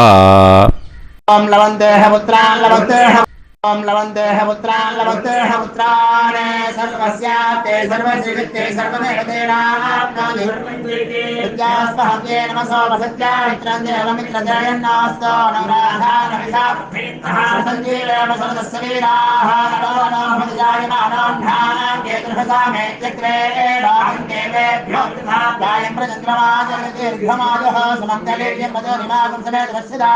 ஓம் லவந்தேஹ புத்ரான் லவந்தேஹ ஓம் லவந்தேஹ புத்ரான் லவந்தேஹ புத்ரான் சர்வஸ்யாதே சர்வசித்தே சர்வதேவதேனாப்னாதி வித்யாஸ்மஹே நமசோ வசத்யா மித்ரந்தே மித்ரஜயன்னாஸ்தோ நவராധാനவிதாப்தஹ சஞ்சீவேன சதஸ்வீராஹ நவனோ மத்யாயமானோன்ஹானம் கேதுர்ஹசாமே சக்ரே ராஹம் தேவேभ्यो தாயம் பிரஜத்ரமாஜதீர்ഘமாஜஹ சமந்தலேயம் பதரிமாகம் சமேதவஸ்ஸிதா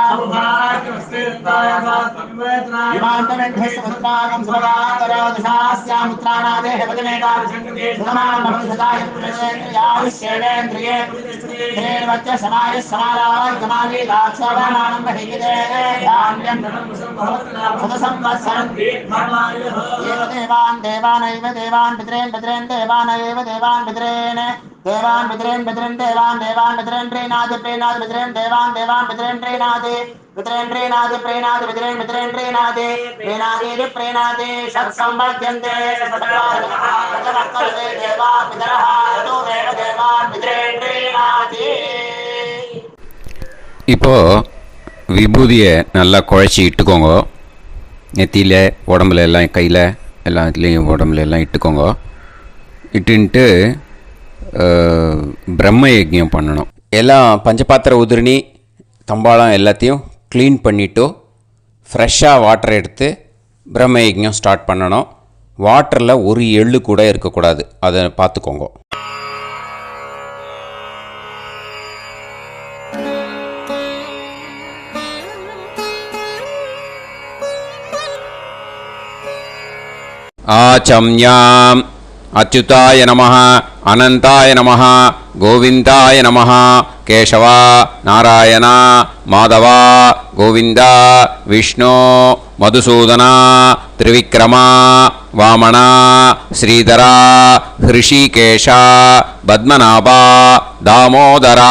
விமாந்தமென்ஹஸ்வத்ராகம் சுபகாந்தரோதசாஸ்யாமுத்ராநாதேஹ பதமேகாவிசங்கதே சுதமான் பவசதாய புரஷேந்திரியாவிஷேவேந்திரியே தேவச்ச சமாய சமாராய் கமாலி தாட்சோபமானம் பஹிகிதே யான்யம் சதசம்வத்சரம் ஏவ தேவான் தேவானைவ தேவான் பித்ரேன் பித்ரேன் தேவானைவ தேவான் பித்ரேன் தேவான் பித்ரேன் பித்ரேன் தேவான் தேவான் பித்ரேன் ப்ரீநாத் ப்ரீநாத் பித்ரேன் தேவான் தேவான் பித்ரேன் ப்ரீநாத் பித்ரேன் ப்ரீநாத் ப்ரீநாத் பித்ரேன் பித்ரேன் ப்ரீநாத் ப்ரீநாதேதி ப்ரீநாதே சத்சம்பத்யந்தே சதவக்தே தேவா பிதரஹ தோ தேவ தேவான் பித்ரேன் ப்ரீநாத். இப்போது விபூதியை நல்லா குழச்சி இட்டுக்கோங்க. நெத்தியில் உடம்புல எல்லாம் கையில் எல்லாத்துலேயும் உடம்புல எல்லாம் இட்டுக்கோங்க. இட்டுன்ட்டு பிரம்ம யஜ்ஞம் பண்ணணும். எல்லாம் பஞ்சபாத்திர உதிரணி தம்பாளம் எல்லாத்தையும் க்ளீன் பண்ணிவிட்டு ஃப்ரெஷ்ஷாக வாட்டர் எடுத்து பிரம்ம யஜ்ஞம் ஸ்டார்ட் பண்ணணும். வாட்டரில் ஒரு எள்ளு கூட இருக்கக்கூடாது. அதை பார்த்துக்கோங்க. ஆச்சம்யாம் அச்சுதாய நமஹ அனந்தாய நமஹ கோவிந்தாய நமஹ கேசவா நாராயணா மாதவா கோவிந்தா விஷ்ணு மதுசூதனா திரிவிக்ரமா வாமனா ஸ்ரீதரா ஹிருஷிகேஷா பத்மநாபா தாமோதரா.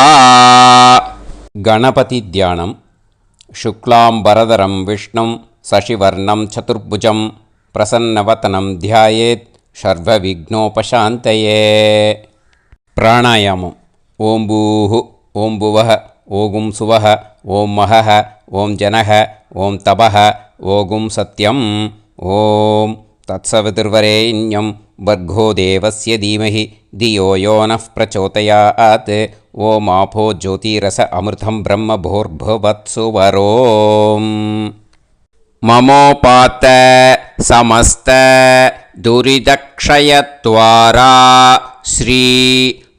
கணபதி தியானம். சுக்லாம்பரதரம் விஷ்ணும் சசிவர்ணம் சதுர்புஜம் பிரசன்னவதனம் தியாயேத் சர்வவிக்னோபசாந்தயே. பிராணாயாமம். ஓம் பூஹு ஓம் புவஹ ஓகும் சுவஹ ஓம் மஹஹ ஓம் ஜனஹ ஓம் தபஹ ஓகும் சத்யம். ஓம் தத்சவிதுர்வரேண்யம் வர்கோ தேவஸ்ய தீமஹி தியோ யோ நः பிரச்சோதயாத். ஓம் ஆபோ ஜோதிரஸ அமிர்தம் பிரம்ம பூர்புவத்சு வரோம். மமோபாத்த சமஸ்த துரிதக்ஷயத்வாரா ஸ்ரீ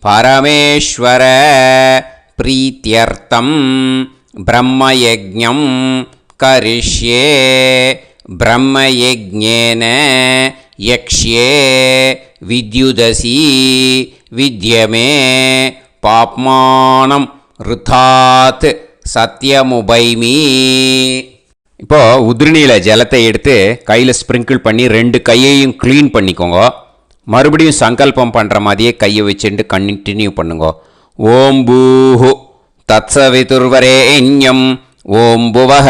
பரமேஸ்வர பிரீத்யர்த்தம் பிரம்மயஜ்ஞம் கரிஷ்யே. பிரம்மயஜ்ஞேன யக்ஷ்யே வித்யுதசி வித்யமே பாப்மானம் ருதாத் சத்யமுபைமி. இப்போது உதிரணியில் ஜலத்தை எடுத்து கையில் ஸ்ப்ரிங்கிள் பண்ணி 2 கையையும் க்ளீன் பண்ணிக்கோங்க. மறுபடியும் சங்கல்பம் பண்ணுற மாதிரியே கையை வச்சுட்டு கண்டினியூ பண்ணுங்க. ஓம் பூஹு தத்சவிதுர்வரேண்யம் ஓம் புவஹ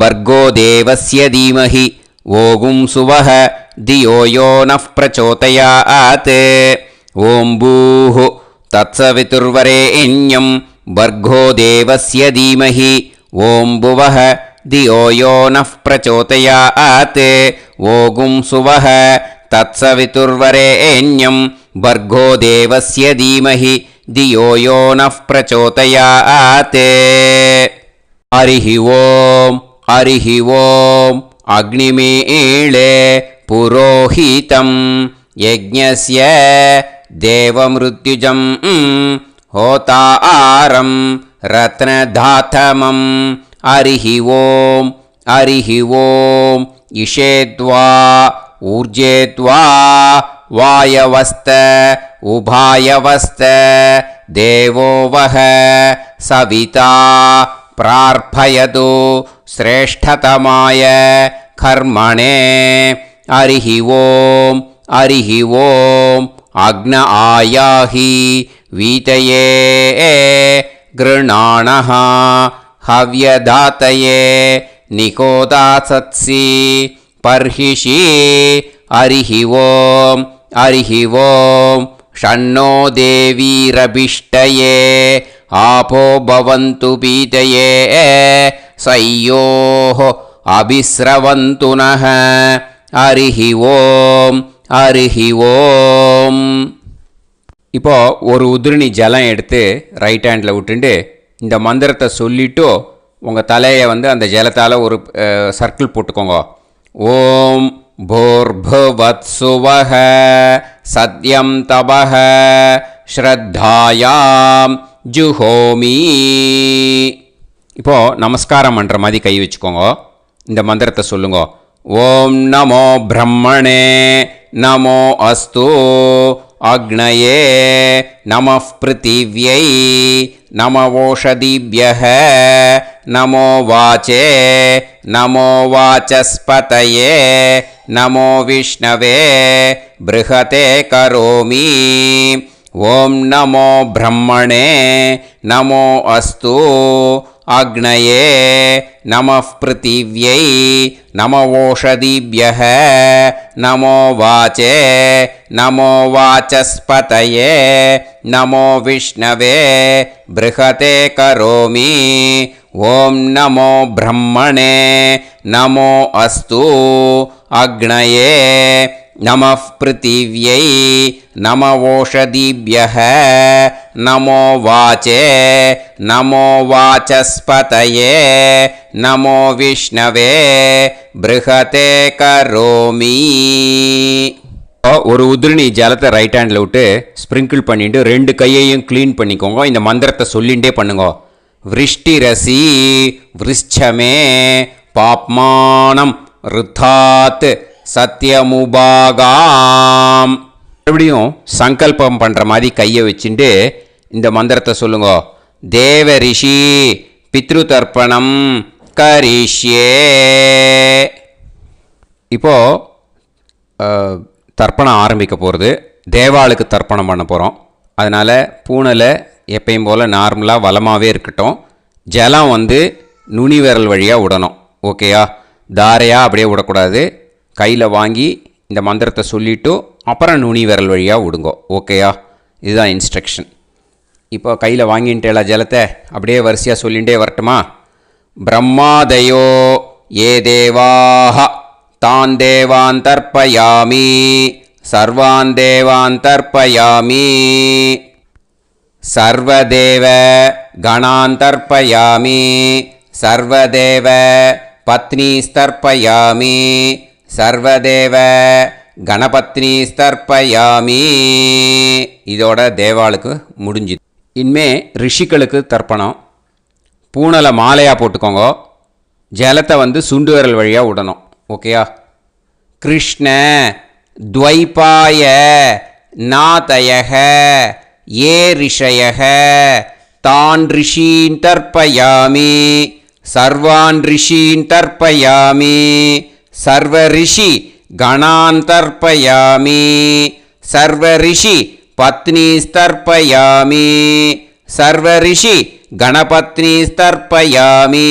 பர்கோ தேவஸ்ய தீமஹி ஓகும் சுவஹ தியோ யோ நஃப் பிரச்சோதயாத். ஓம் பூஹு தத்சவிதுர்வரேண்யம் பர்கோ தேவஸ்ய தீமஹி ஓம் புவஹ தியோ யோ நஃப் பிரச்சோதயாத். ஓகும் சுவஹ தத்சவிதுர்வரேண்யம் பர்கோ தேவஸ்ய தீமஹி தியோ யோ நஃப் பிரச்சோதயாத். ஹரிஹி ஓம் ஹரிஹி ஓம் அக்னிமீளே புரோஹிதம் யஜ்ஞஸ்ய தேவமிருத்யுஜம் ஹோதாரம் ரத்னதாத்தமம். ஹரிஹி ஓம் ஹரிஹி ஓம் இஷேத்வா ஊர்ஜேத்வா வாயவஸ்த உபாயவஸ்த தேவோ வஹ சவிதா பிரார்ப்பயது ஸ்ரேஷ்டதமாய கர்மணே. ஹரிஹி ஓம் ஹரிஹி ஓம் அக்ன ஆயாஹி வீதயே கிருணாணஹ ஹவ்யதாத்தயே நிகோதாசத்சி பர்ஹிஷி. ஹரிஹி ஓம் ஹரிஹி ஓம் ஷண்ணோ தேவீரபிஷ்டயே ஆபோ பவந்து பீதயே சய்யோஹ அபிஸ்ரவந்து நஹ. ஹரிஹி ஓம் ஹரிஹி ஓம். இப்போ ஒரு உதிரணி ஜலம் எடுத்து ரைட் ஹேண்டில் விட்டுண்டு இந்த மந்திரத்தை சொல்லிவிட்டு உங்கள் தலையை அந்த ஜலத்தால் ஒரு சர்க்கிள் போட்டுக்கோங்க. ஓம் பூர்புவத்சுவஹ சத்யம் தபஹ ஸ்ரத்தாயாம் ஜுஹோமி. இப்போது நமஸ்காரம் பண்ணுற மாதிரி கை வச்சுக்கோங்க. இந்த மந்திரத்தை சொல்லுங்க. ஓம் நமோ பிரம்மணே நமோ அஸ்து அக்னயே நமः பிருத்திவ்யை நமவோஷதிभ्यः நமோ வாச்சே நமோ வாசஸ்பதயே நமோ விஷ்ணவே ப்ருஹதே கரோமி. ஓம் நமோ பிரம்மணே நமோ அஸ்து அக்னயே நமः பிருத்திவ்யை நமவோஷதிभ्यः நமோ வாச்சே நமோ வாசஸ்பதயே நமோ விஷ்ணவே ப்ருஹதே கரோமி. ஓம் நமோ பிரம்மணே நமோ அஸ்து அக்னயே நமः பிருத்திவ்யை நமவோஷதிभ्यः நமோ வாச்சே நமோ வாசஸ்பதயே நமோ விஷ்ணவே ப்ருஹதே கரோமி. ஒரு உதிரணி ஜலத்தை ரைட் ஹேண்டில் விட்டு ஸ்ப்ரிங்கிள் பண்ணிட்டு 2 கையையும் க்ளீன் பண்ணிக்கோங்க. இந்த மந்திரத்தை சொல்லிகிட்டே பண்ணுங்க. விருஷ்டிரசி விருஷ்சமே பாப்மானம் ருத்தாத் சத்யமுபாகாம். மறுபடியும் சங்கல்பம் பண்ணுற மாதிரி கையை வச்சுட்டு இந்த மந்திரத்தை சொல்லுங்க. தேவ ரிஷி பித்ரு தர்ப்பணம் கரிஷ்யே. இப்போது தர்ப்பணம் ஆரம்பிக்க போகிறது. தேவாளுக்கு தர்ப்பணம் பண்ண போகிறோம். அதனால் பூனலை எப்பயும் போல் நார்மலாக வளமாகவே இருக்கட்டும். ஜலம் நுனி விரல் வழியாக விடணும். ஓகேயா? தாரையாக அப்படியே விடக்கூடாது. கையில் வாங்கி இந்த மந்திரத்தை சொல்லிவிட்டு அப்புறம் நுனி விரல் வழியாக விடுங்கோ. ஓகேயா? இதுதான் இன்ஸ்ட்ரக்ஷன். இப்போ கையில் வாங்கிட்டேல ஜலத்தை அப்படியே வரிசையாக சொல்லிகிட்டே வரட்டுமா? பிரம்மாதயோ ஏ தேவாஹ தான் தேவான் தர்ப்பயாமி சர்வான் தேவான் தர்ப்பயாமி சர்வதேவ கணான் தர்ப்பயாமி சர்வதேவ பத்னீஸ்தர்ப்பயாமி சர்வதேவ கணபத்னி ஸ்தர்ப்பயாமி. இதோட தேவாளுக்கு முடிஞ்சுது. இனிமே ரிஷிகளுக்கு தர்ப்பணம். பூனலை மாலையாக போட்டுக்கோங்க. ஜலத்தை சுண்டு விரல் வழியாக விடணும். ஓகேயா? கிருஷ்ண துவைபாய நாதயக ये ऋषयः तान् ऋषीन् तर्पयामि सर्वान् ऋषीन् तर्पयामि सर्वऋषि गणान् तर्पयामि सर्वऋषि पत्नीस्तर्पयामि सर्वऋषि गणपत्नीस्तर्पयामि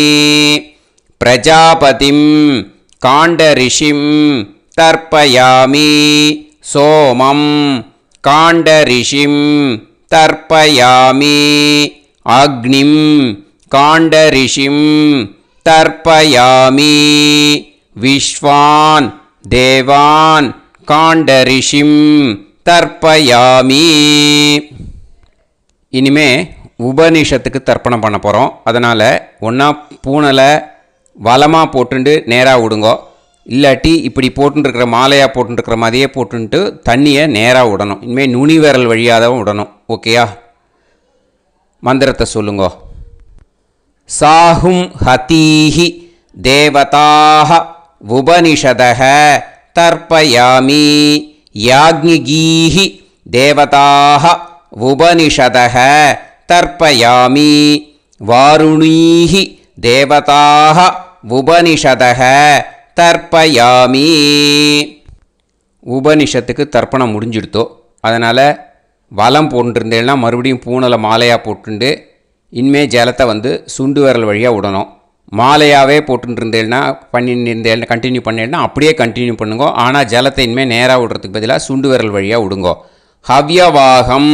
प्रजापतिं काण्डऋषिं तर्पयामि सोमं काण्डऋषिं तर्पयामि अग्निं काण्डऋषिं तर्पयामि विश्वान् देवान् काण्डऋषिं தர்ப்பயாமி. இனிமே உபனிஷத்துக்கு தர்ப்பணம் பண்ண போகிறோம். அதனால் ஒன்றா பூனலை வலமாக போட்டுண்டு நேராக விடுங்கோ, இல்லாட்டி இப்படி போட்டுருக்கிற மாலையாக போட்டுருக்கிற மாதிரியே போட்டுன்ட்டு தண்ணியை நேராக விடணும். இனிமேல் நுனி விரல் வழியாக தான் விடணும். ஓகேயா? மந்திரத்தை சொல்லுங்கோ. சாஹும் ஹதீஹி தேவதாக உபனிஷதக தர்ப்பயாமி யாக்ஞிகீஹி தேவதாக உபனிஷதக தர்ப்பயாமி வாருணீஹி தேவதாக உபனிஷதக தர்ப்பயாமி. உபனிஷத்துக்கு தர்ப்பணம் முடிஞ்சிடுத்தோ, அதனால் வலம் போட்டுருந்தேன்னா மறுபடியும் பூனலை மாலையாக போட்டுண்டு இனிமே ஜலத்தை சுண்டு விரல் வழியாக விடணும். மாலையாகவே போட்டுருந்தேன்னா பண்ணியிருந்தேன் கண்டினியூ பண்ணேன்னா அப்படியே கண்டினியூ பண்ணுங்க. ஆனால் ஜலத்தை இனிமேல் நேராக விடுறதுக்கு பதிலாக சுண்டு விரல் வழியாக விடுங்கோ. ஹவ்யவாகம்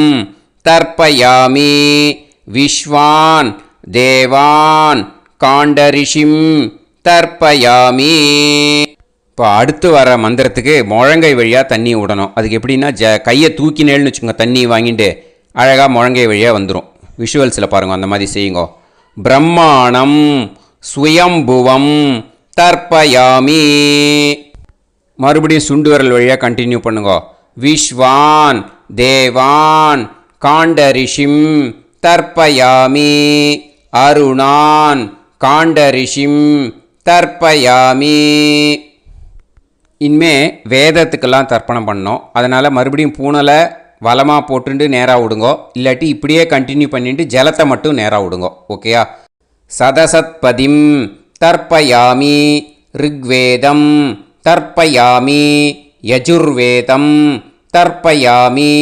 தர்ப்பயாமி விஸ்வான் தேவான் காண்டரிஷிம் தர்ப்பயாமி. இப்போ அடுத்து வர மந்திரத்துக்கு முழங்கை வழியாக தண்ணி விடணும். அதுக்கு எப்படின்னா கையை தூக்கினேன்னு வச்சுக்கோங்க, தண்ணி வாங்கிட்டு அழகாக முழங்கை வழியாக வந்துடும். விஷுவல்ஸில் பாருங்கள், அந்த மாதிரி செய்யுங்கோ. பிரம்மாணம் சுயம்புவம் தர்ப்பயாமி. மறுபடியும் சுண்டு விரல் வழியாக கண்டினியூ பண்ணுங்கோ. விஸ்வான் தேவான் காண்டரிஷிம் தர்ப்பயாமி அருணான் காண்டரிஷிம் தர்ப்பயாமி. இனிமே வேதத்துக்கெல்லாம் தர்ப்பணம் பண்ணோம். அதனால் மறுபடியும் பூனலை வலமாக போட்டுட்டு நேராக விடுங்கோ, இல்லாட்டி இப்படியே கண்டினியூ பண்ணிட்டு ஜலத்தை மட்டும் நேராக விடுங்கோ. ஓகேயா? சதசத்பதிம் தர்ப்பயாமி ரிக்வேதம் தர்ப்பயாமி யஜுர்வேதம் தர்ப்பயாமி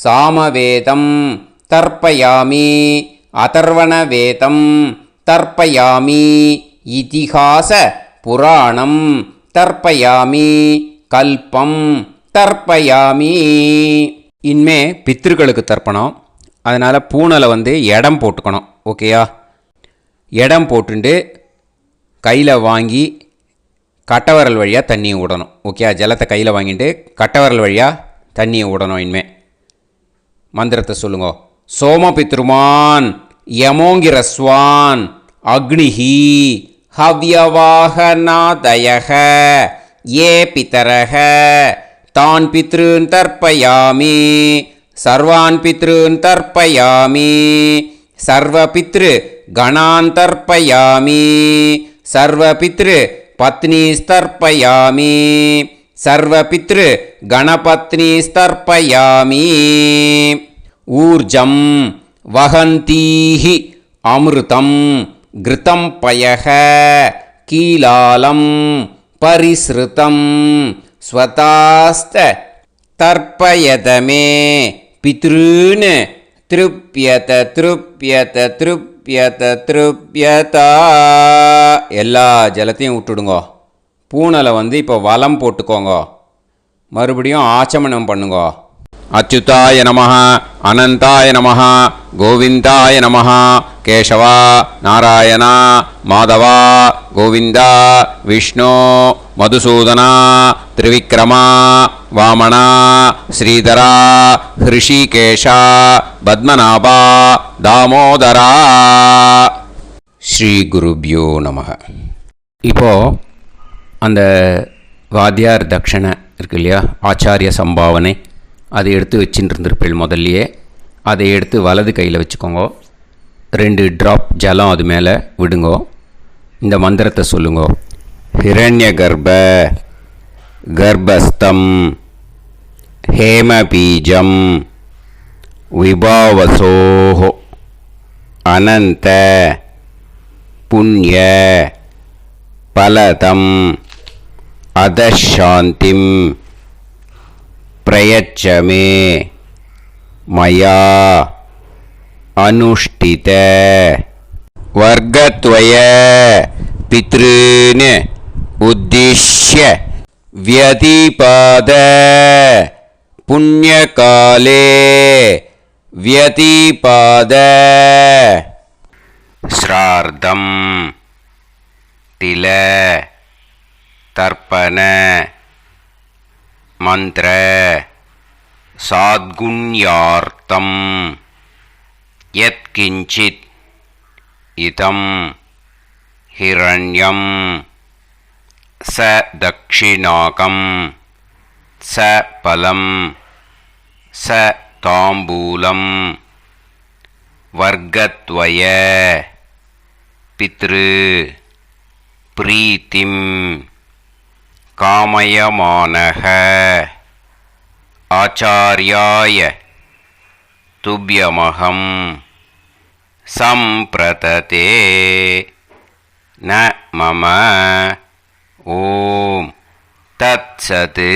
சாமவேதம் தர்ப்பயாமி அதர்வணவேதம் தர்ப்பயாமி இதிஹாச புராணம் தர்ப்பயாமி கல்பம் தர்ப்பயாமி. இனிமே பித்ருக்களுக்கு தர்ப்பணம். அதனால் பூனலை இடம் போட்டுக்கணும். ஓகேயா? இடம் போட்டுண்டு கையில் வாங்கி கட்டவரல் வழியாக தண்ணியை விடணும். ஓகே? ஜலத்தை கையில் வாங்கிட்டு கட்டவரல் வழியாக தண்ணியை விடணும். இனிமே மந்திரத்தை சொல்லுங்க. சோமபித்ருமான் யமோங்கிரஸ்வான் அக்னிஹி ஹவ்யவாகநாதயக ஏ பிதரக தான் பித்ருன் தர்ப்பயாமி சர்வான் பித்ருன் தர்ப்பயாமி சர்வபித்ரு கணான் தர்ப்பயாமி சர்வபித்ரு பத்னிஸ்தர்ப்பயாமி சர்வபித்ரு கணபத்னிஸ்தர்ப்பயாமி. ஊர்ஜம் வஹந்தீஹி அமிர்தம் கிருதம் பயக கீலாலம் பரிஸ்ருதம் ஸ்வதாஸ்த தர்ப்பயதமே பித்ருன் திருப்யத திருப்யத திருப்யத திருப்யதா. எல்லா ஜலத்தையும் விட்டுடுங்கோ. பூனலை இப்போ வலம் போட்டுக்கோங்க. மறுபடியும் ஆச்சமனம் பண்ணுங்க. அச்சுதாய நமஹ அனந்தாய நமஹ கோவிந்தாய நமஹ கேசவா நாராயணா மாதவா கோவிந்தா விஷ்ணு மதுசூதனா திரிவிக்ரமா வாமனா ஸ்ரீதரா ஹிருஷிகேஷா பத்மநாபா தாமோதரா. ஸ்ரீ குருப்யோ நமஹ. இப்போது அந்த வாத்தியார் தட்சணை இருக்கு இல்லையா, ஆச்சாரிய சம்பாவனை, அதை எடுத்து வச்சுட்டு இருந்திருப்பேள் முதல்லையே. அதை எடுத்து வலது கையில் வச்சுக்கோங்க. 2 ட்ராப் ஜலம் அது மேலே விடுங்கோ. இந்த மந்திரத்தை சொல்லுங்கோ. ஹிரண்ய கர்ப்ப கர்ப்பஸ்தம் ஹேமபீஜம் विभावसोः अनन्त पुण्य फलदम् अधशान्तिं प्रयच्छ मे मया अनुष्ठित वर्गद्वय पितॄन् उद्दिश्य व्यतिपाद पुण्यकाले व्यतिपाद श्रार्धं तिल तर्पण मंत्र साद्गुण्यार्थं यत्किंचित् इदं हिरण्यं स दक्षिणाकं स फलं स ताम्बूलं वर्गद्वय पितृ प्रीतिं कामयमानः आचार्याय तुभ्यमहं सम्प्रतते न मम ஓம் தத்சது.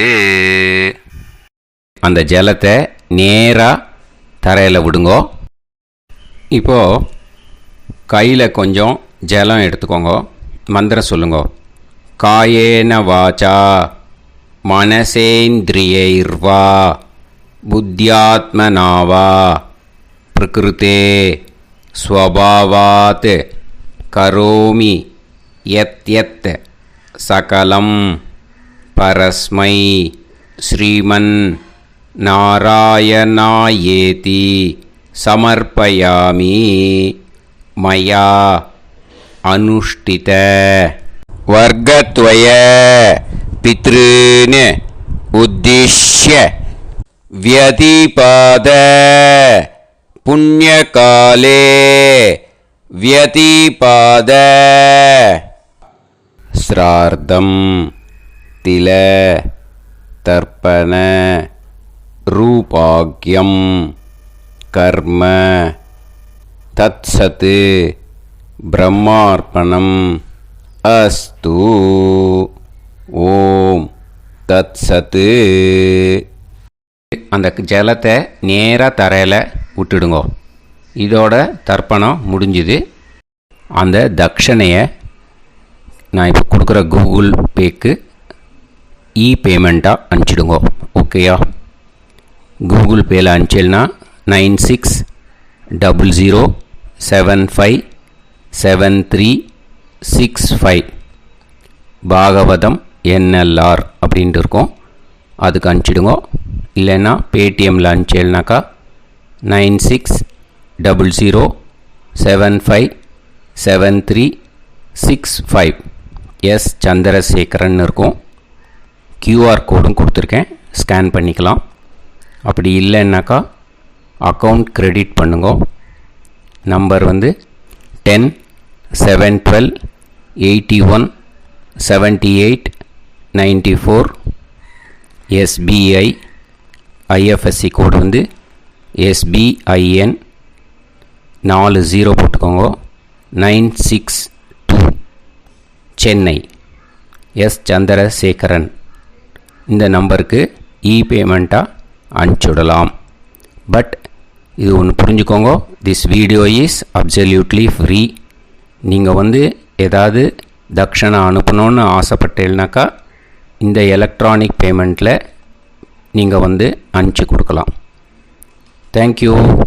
அந்த ஜலத்தை நேராக தரையில் விடுங்கோ. இப்போது கையில் கொஞ்சம் ஜலம் எடுத்துக்கோங்க. மந்திரம் சொல்லுங்க. காயேன வாச்சா மனசேந்திரியைர்வா புத்தியாத்மனாவா பிரகிருதே ஸ்வபாவாத் கரோமி யத் யத் சகலம் பரஸ்மை ஸ்ரீமன் நாராயணாயேதி சமர்ப்பயாமி மயா அனுஷ்டித வர்கத்வய பித்ருன் உத்திஷ்ய व्यतिपाद पुण्यकाले व्यतिपाद श्रार्धं तिल तर्पण रूपाग्यं कर्म तत्सत् ब्रह्मार्पणम् अस्तु. ஓம் தத்சத். அந்த ஜலத்தை நேராக தரையில் விட்டுடுங்க. இதோட தர்ப்பணம் முடிஞ்சுது. அந்த தட்சணையை நான் இப்போ கொடுக்குற கூகுள் பேக்கு பேமெண்ட்டாக அனுப்பிச்சிடுங்க. ஓகேயா? கூகுள் பேயில் அனுப்பிச்சில்னா 9600757365 பாகவதம் NLR அப்படின்ட்டு இருக்கும். அதுக்கு அனுப்பிச்சிடுங்க. இல்லைன்னா பேடிஎம்மில் அனுப்பிச்சேல்னாக்கா 9600757365 எஸ் சந்திரசேகரன் இருக்கும். கியூஆர் கோடும் கொடுத்துருக்கேன், ஸ்கேன் பண்ணிக்கலாம். அப்படி இல்லைன்னாக்கா அக்கௌண்ட் கிரெடிட் பண்ணுங்க. நம்பர் வந்து 10-7-12-81-78-94. எஸ்பிஐ ஐஎஃப்எஸ்சி கோடு வந்து SBIN 40 போட்டுக்கோங்க. 962 சென்னை. எஸ் சந்திரசேகரன். இந்த நம்பருக்கு பேமெண்ட்டாக அனுப்பிச்சுடலாம். பட் இது ஒன்று புரிஞ்சுக்கோங்க, this video is absolutely free. நீங்கள் வந்து ஏதாவது தட்சணை அனுப்பணுன்னு ஆசைப்பட்டேன்னாக்கா இந்த எலக்ட்ரானிக் பேமெண்ட்டில் நீங்கள் வந்து அனுப்பிச்சி கொடுக்கலாம். தேங்க்யூ.